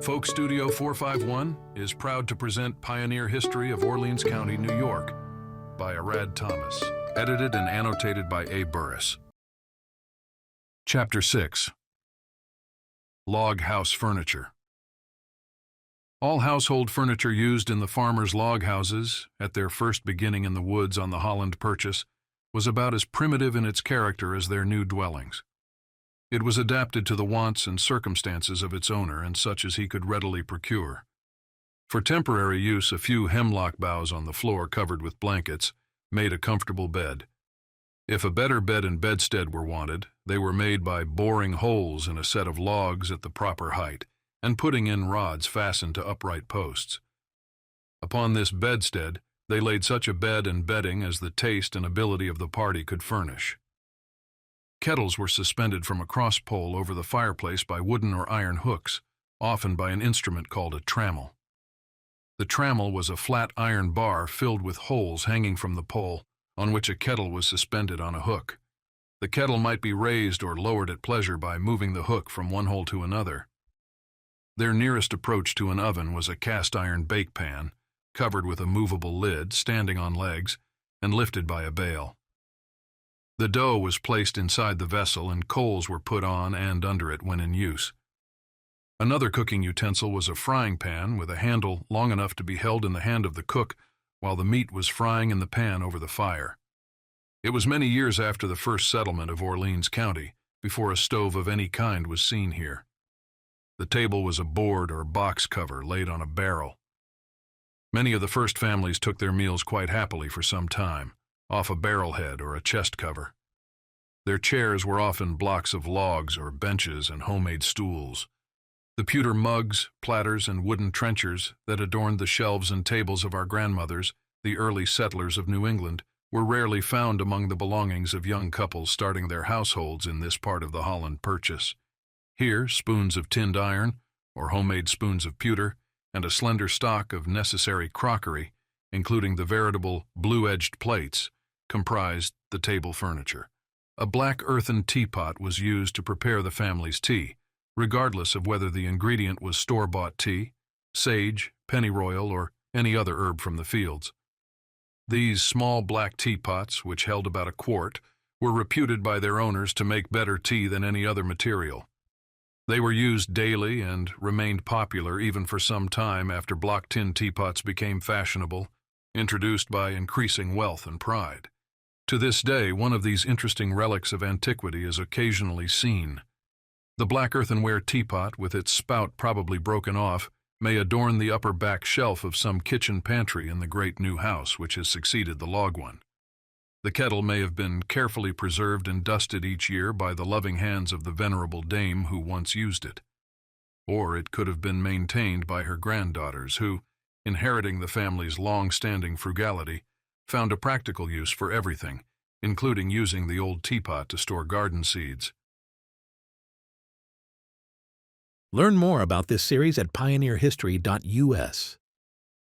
Folk Studio 451 is proud to present Pioneer History of Orleans County, New York by Arad Thomas, edited and annotated by A. Burris. Chapter 6. Log House Furniture. All household furniture used in the farmers' log houses, at their first beginning in the woods on the Holland Purchase, was about as primitive in its character as their new dwellings. It was adapted to the wants and circumstances of its owner and such as he could readily procure. For temporary use, a few hemlock boughs on the floor covered with blankets made a comfortable bed. If a better bed and bedstead were wanted, they were made by boring holes in a set of logs at the proper height and putting in rods fastened to upright posts. Upon this bedstead, they laid such a bed and bedding as the taste and ability of the party could furnish. Kettles were suspended from a cross pole over the fireplace by wooden or iron hooks, often by an instrument called a trammel. The trammel was a flat iron bar filled with holes hanging from the pole, on which a kettle was suspended on a hook. The kettle might be raised or lowered at pleasure by moving the hook from one hole to another. Their nearest approach to an oven was a cast iron bake pan, covered with a movable lid, standing on legs, and lifted by a bail. The dough was placed inside the vessel and coals were put on and under it when in use. Another cooking utensil was a frying pan with a handle long enough to be held in the hand of the cook while the meat was frying in the pan over the fire. It was many years after the first settlement of Orleans County before a stove of any kind was seen here. The table was a board or box cover laid on a barrel. Many of the first families took their meals quite happily for some time, off a barrel head or a chest cover. Their chairs were often blocks of logs or benches and homemade stools. The pewter mugs, platters, and wooden trenchers that adorned the shelves and tables of our grandmothers, the early settlers of New England, were rarely found among the belongings of young couples starting their households in this part of the Holland Purchase. Here, spoons of tinned iron, or homemade spoons of pewter, and a slender stock of necessary crockery, including the veritable blue-edged plates, comprised the table furniture. A black earthen teapot was used to prepare the family's tea, regardless of whether the ingredient was store-bought tea, sage, pennyroyal, or any other herb from the fields. These small black teapots, which held about a quart, were reputed by their owners to make better tea than any other material. They were used daily and remained popular even for some time after block tin teapots became fashionable, introduced by increasing wealth and pride. To this day, one of these interesting relics of antiquity is occasionally seen. The black earthenware teapot, with its spout probably broken off, may adorn the upper back shelf of some kitchen pantry in the great new house which has succeeded the log one. The kettle may have been carefully preserved and dusted each year by the loving hands of the venerable dame who once used it. Or it could have been maintained by her granddaughters who, inheriting the family's long-standing frugality, found a practical use for everything, including using the old teapot to store garden seeds. Learn more about this series at pioneerhistory.us.